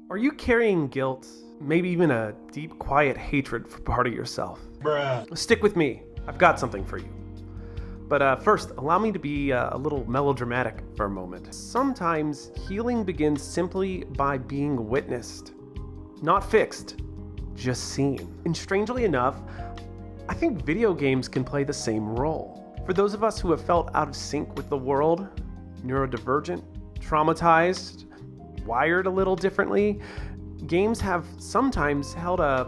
Are you carrying guilt, maybe even a deep, quiet hatred for part of yourself? Bruh. Stick with me. I've got something for you. But first, allow me to be a little melodramatic for a moment. Sometimes healing begins simply by being witnessed, not fixed, just seen. And strangely enough, I think video games can play the same role. For those of us who have felt out of sync with the world, neurodivergent, traumatized, wired a little differently, games have sometimes held a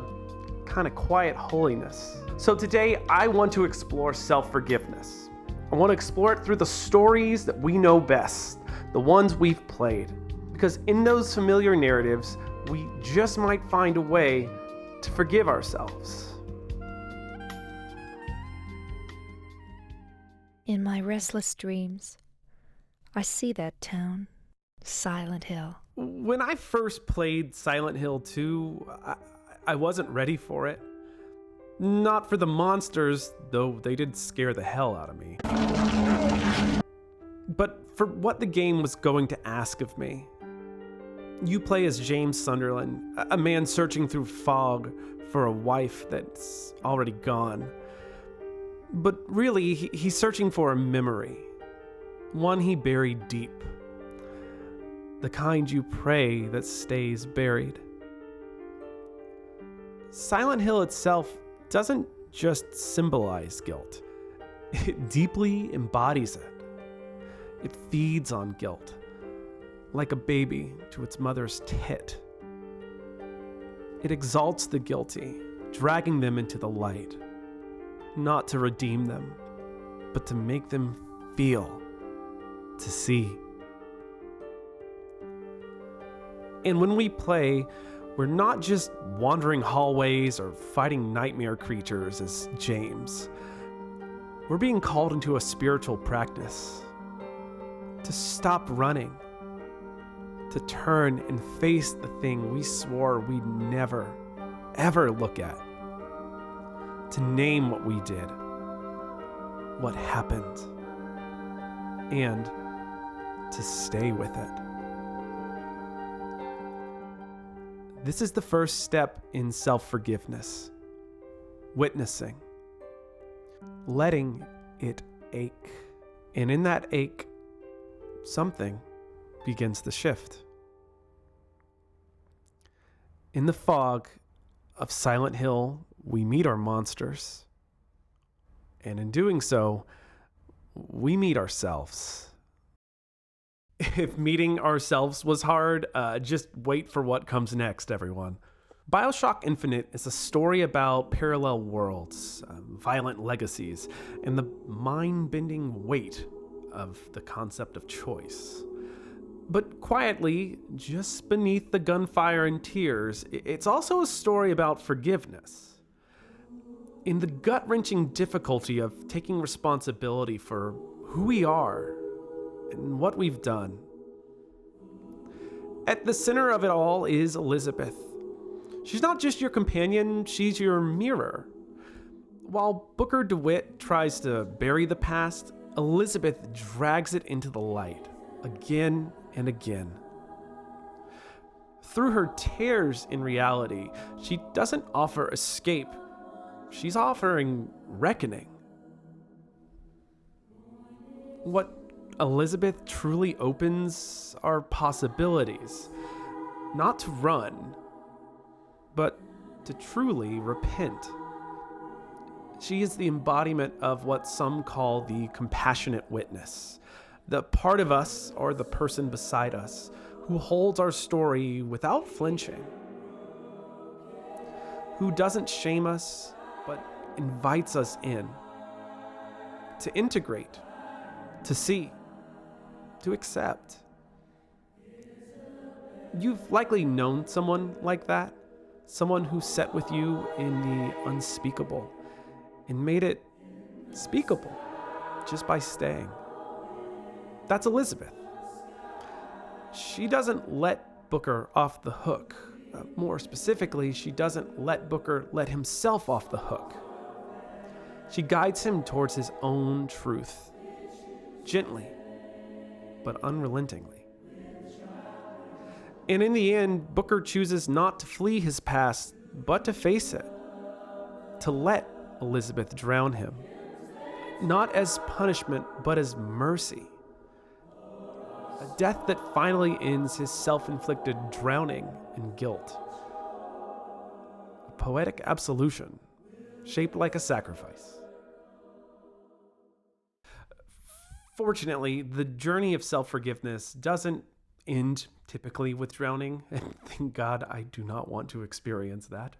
kind of quiet holiness. So today, I want to explore self-forgiveness. I want to explore it through the stories that we know best, the ones we've played. Because in those familiar narratives, we just might find a way to forgive ourselves. In my restless dreams, I see that town, Silent Hill. When I first played Silent Hill 2, I wasn't ready for it. Not for the monsters, though they did scare the hell out of me. But for what the game was going to ask of me. You play as James Sunderland, a man searching through fog for a wife that's already gone. But really, he's searching for a memory, one he buried deep. The kind you pray that stays buried. Silent Hill itself doesn't just symbolize guilt. It deeply embodies it. It feeds on guilt, like a baby to its mother's tit. It exalts the guilty, dragging them into the light, not to redeem them, but to make them feel, to see. And when we play, we're not just wandering hallways or fighting nightmare creatures as James. We're being called into a spiritual practice. To stop running. To turn and face the thing we swore we'd never, ever look at. To name what we did. What happened. And to stay with it. This is the first step in self-forgiveness. Witnessing. Letting it ache. And in that ache, something begins to shift. In the fog of Silent Hill, we meet our monsters. And in doing so, we meet ourselves. If meeting ourselves was hard, just wait for what comes next, everyone. BioShock Infinite is a story about parallel worlds, violent legacies, and the mind-bending weight of the concept of choice. But quietly, just beneath the gunfire and tears, it's also a story about forgiveness. In the gut-wrenching difficulty of taking responsibility for who we are and what we've done. At the center of it all is Elizabeth. She's not just your companion, she's your mirror. While Booker DeWitt tries to bury the past, Elizabeth drags it into the light, again and again. Through her tears in reality, she doesn't offer escape, she's offering reckoning. What Elizabeth truly opens are possibilities, not to run, but to truly repent. She is the embodiment of what some call the compassionate witness, the part of us or the person beside us who holds our story without flinching, who doesn't shame us, but invites us in, to integrate, to see, to accept. You've likely known someone like that, someone who sat with you in the unspeakable and made it speakable just by staying. That's Elizabeth. She doesn't let Booker off the hook. More specifically, she doesn't let Booker let himself off the hook. She guides him towards his own truth, gently, but unrelentingly. And in the end, Booker chooses not to flee his past, but to face it. To let Elizabeth drown him. Not as punishment, but as mercy. A death that finally ends his self-inflicted drowning in guilt. A poetic absolution, shaped like a sacrifice. Fortunately, the journey of self-forgiveness doesn't end typically with drowning, and thank God I do not want to experience that.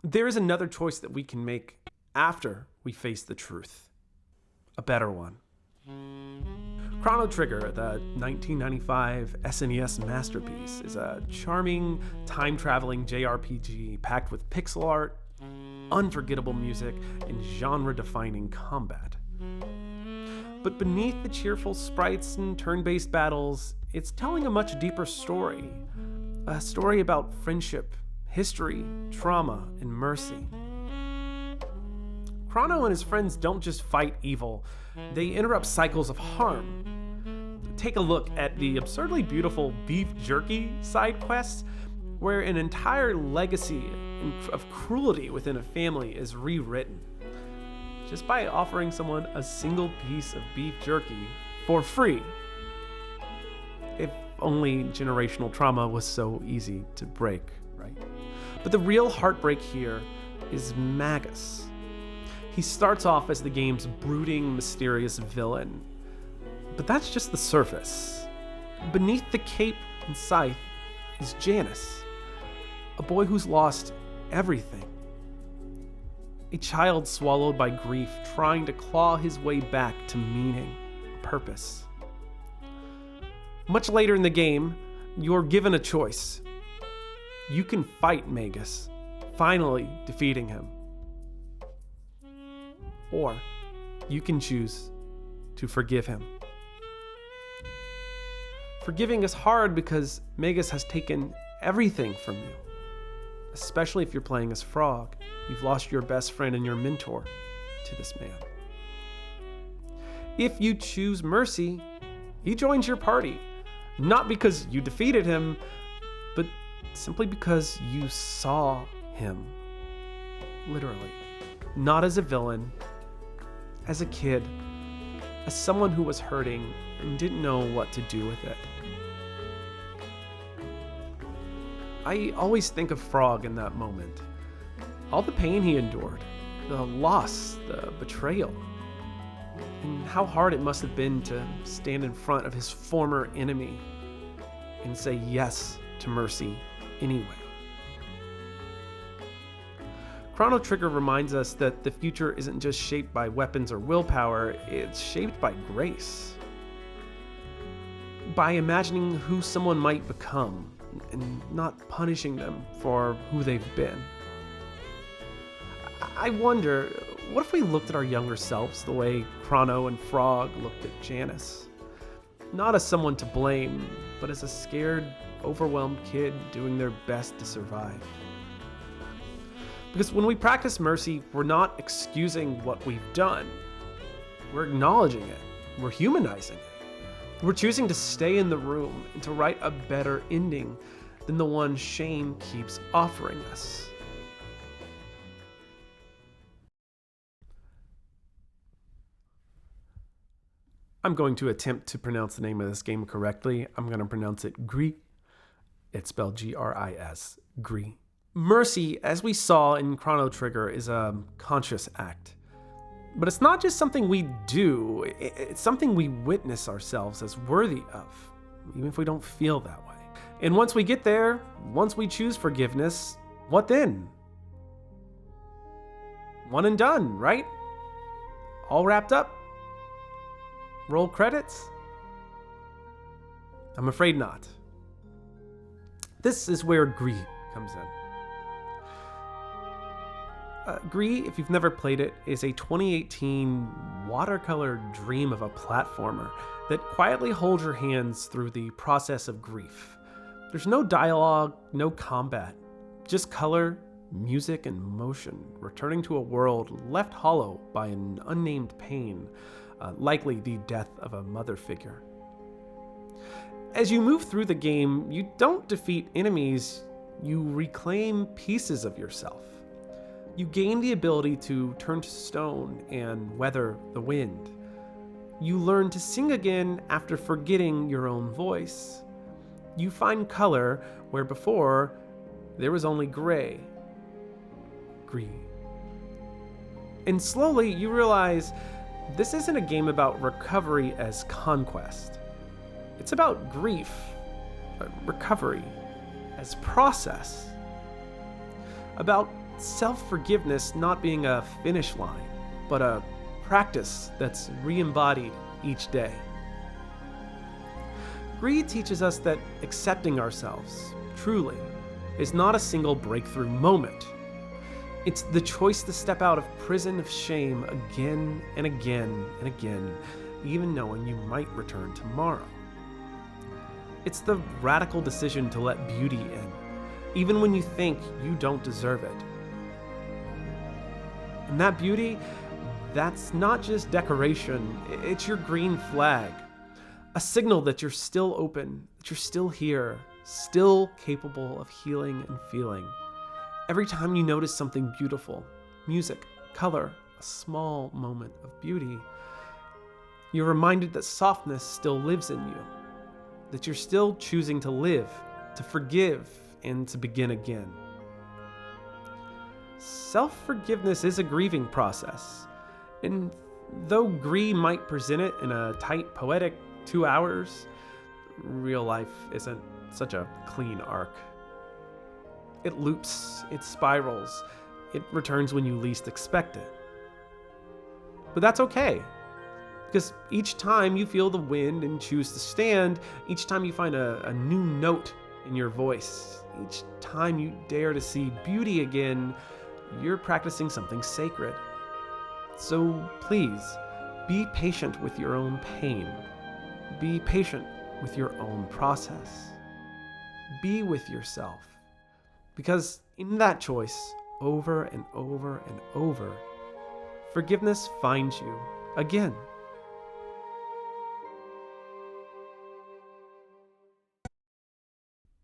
There is another choice that we can make after we face the truth. A better one. Chrono Trigger, the 1995 SNES masterpiece, is a charming, time-traveling JRPG packed with pixel art, unforgettable music, and genre-defining combat. But beneath the cheerful sprites and turn-based battles, it's telling a much deeper story. A story about friendship, history, trauma, and mercy. Chrono and his friends don't just fight evil, they interrupt cycles of harm. Take a look at the absurdly beautiful beef jerky side quest, where an entire legacy of cruelty within a family is rewritten, just by offering someone a single piece of beef jerky for free. If only generational trauma was so easy to break, right? But the real heartbreak here is Magus. He starts off as the game's brooding, mysterious villain, but that's just the surface. Beneath the cape and scythe is Janus, a boy who's lost everything. A child swallowed by grief, trying to claw his way back to meaning, purpose. Much later in the game, you're given a choice. You can fight Magus, finally defeating him. Or you can choose to forgive him. Forgiving is hard because Magus has taken everything from you. Especially if you're playing as Frog. You've lost your best friend and your mentor to this man. If you choose mercy, he joins your party. Not because you defeated him, but simply because you saw him. Literally. Not as a villain, as a kid, as someone who was hurting and didn't know what to do with it. I always think of Frog in that moment. All the pain he endured, the loss, the betrayal, and how hard it must have been to stand in front of his former enemy and say yes to mercy anyway. Chrono Trigger reminds us that the future isn't just shaped by weapons or willpower, it's shaped by grace. By imagining who someone might become and not punishing them for who they've been. I wonder, what if we looked at our younger selves the way Chrono and Frog looked at Janus? Not as someone to blame, but as a scared, overwhelmed kid doing their best to survive. Because when we practice mercy, we're not excusing what we've done. We're acknowledging it. We're humanizing it. We're choosing to stay in the room and to write a better ending than the one shame keeps offering us. I'm going to attempt to pronounce the name of this game correctly. I'm going to pronounce it Gris. It's spelled Gris. Gris. Mercy, as we saw in Chrono Trigger, is a conscious act. But it's not just something we do, it's something we witness ourselves as worthy of, even if we don't feel that way. And once we get there, once we choose forgiveness, what then? One and done, right? All wrapped up? Roll credits? I'm afraid not. This is where Gris comes in. Gris, if you've never played it, is a 2018 watercolor dream of a platformer that quietly holds your hands through the process of grief. There's no dialogue, no combat, just color, music, and motion, returning to a world left hollow by an unnamed pain, likely the death of a mother figure. As you move through the game, you don't defeat enemies, you reclaim pieces of yourself. You gain the ability to turn to stone and weather the wind. You learn to sing again after forgetting your own voice. You find color where before there was only gray. Grieve. And slowly you realize this isn't a game about recovery as conquest. It's about grief, recovery as process. About self-forgiveness not being a finish line, but a practice that's re-embodied each day. Gris teaches us that accepting ourselves, truly, is not a single breakthrough moment. It's the choice to step out of prison of shame again and again and again, even knowing you might return tomorrow. It's the radical decision to let beauty in, even when you think you don't deserve it. And that beauty, that's not just decoration, it's your green flag. A signal that you're still open, that you're still here, still capable of healing and feeling. Every time you notice something beautiful, music, color, a small moment of beauty, you're reminded that softness still lives in you, that you're still choosing to live, to forgive, and to begin again. Self-forgiveness is a grieving process, and though Gris might present it in a tight, poetic 2 hours, real life isn't such a clean arc. It loops, it spirals, it returns when you least expect it. But that's okay. Because each time you feel the wind and choose to stand, each time you find a new note in your voice, each time you dare to see beauty again, you're practicing something sacred. So please, be patient with your own pain. Be patient with your own process. Be with yourself. Because in that choice, over and over and over, forgiveness finds you again.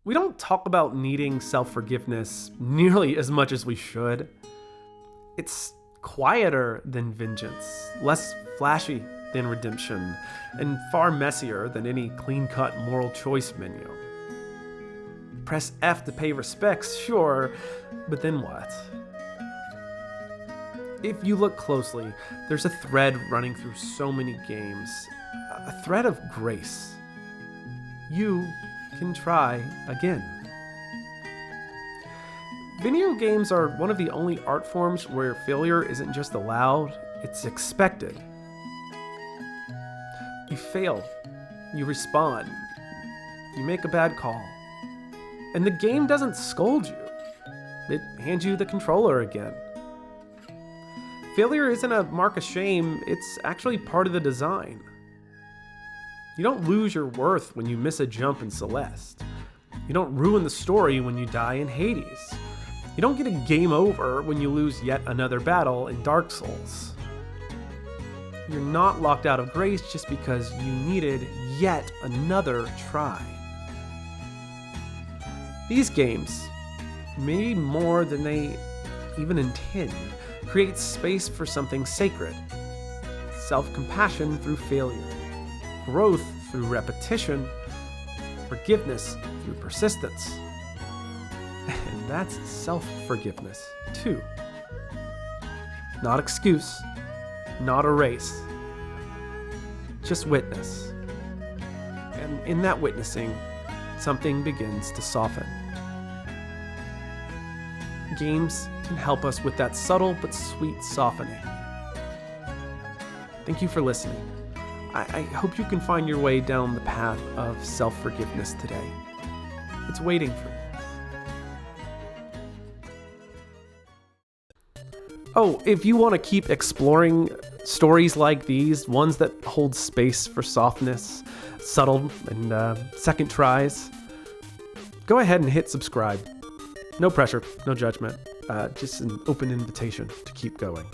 We don't talk about needing self-forgiveness nearly as much as we should. It's quieter than vengeance, less flashy than redemption, and far messier than any clean-cut moral choice menu. Press F to pay respects, sure, but then what? If you look closely, there's a thread running through so many games, a thread of grace. You can try again. Video games are one of the only art forms where failure isn't just allowed, it's expected. You fail, you respond, you make a bad call. And the game doesn't scold you, it hands you the controller again. Failure isn't a mark of shame, it's actually part of the design. You don't lose your worth when you miss a jump in Celeste. You don't ruin the story when you die in Hades. You don't get a game over when you lose yet another battle in Dark Souls. You're not locked out of grace just because you needed yet another try. These games, maybe more than they even intend, create space for something sacred. Self-compassion through failure. Growth through repetition, forgiveness through persistence. And that's self-forgiveness, too. Not excuse, not a race, just witness. And in that witnessing, something begins to soften. Games can help us with that subtle but sweet softening. Thank you for listening. I hope you can find your way down the path of self-forgiveness today. It's waiting for you. Oh, if you want to keep exploring stories like these, ones that hold space for softness, subtle, and second tries, go ahead and hit subscribe. No pressure, no judgment, just an open invitation to keep going.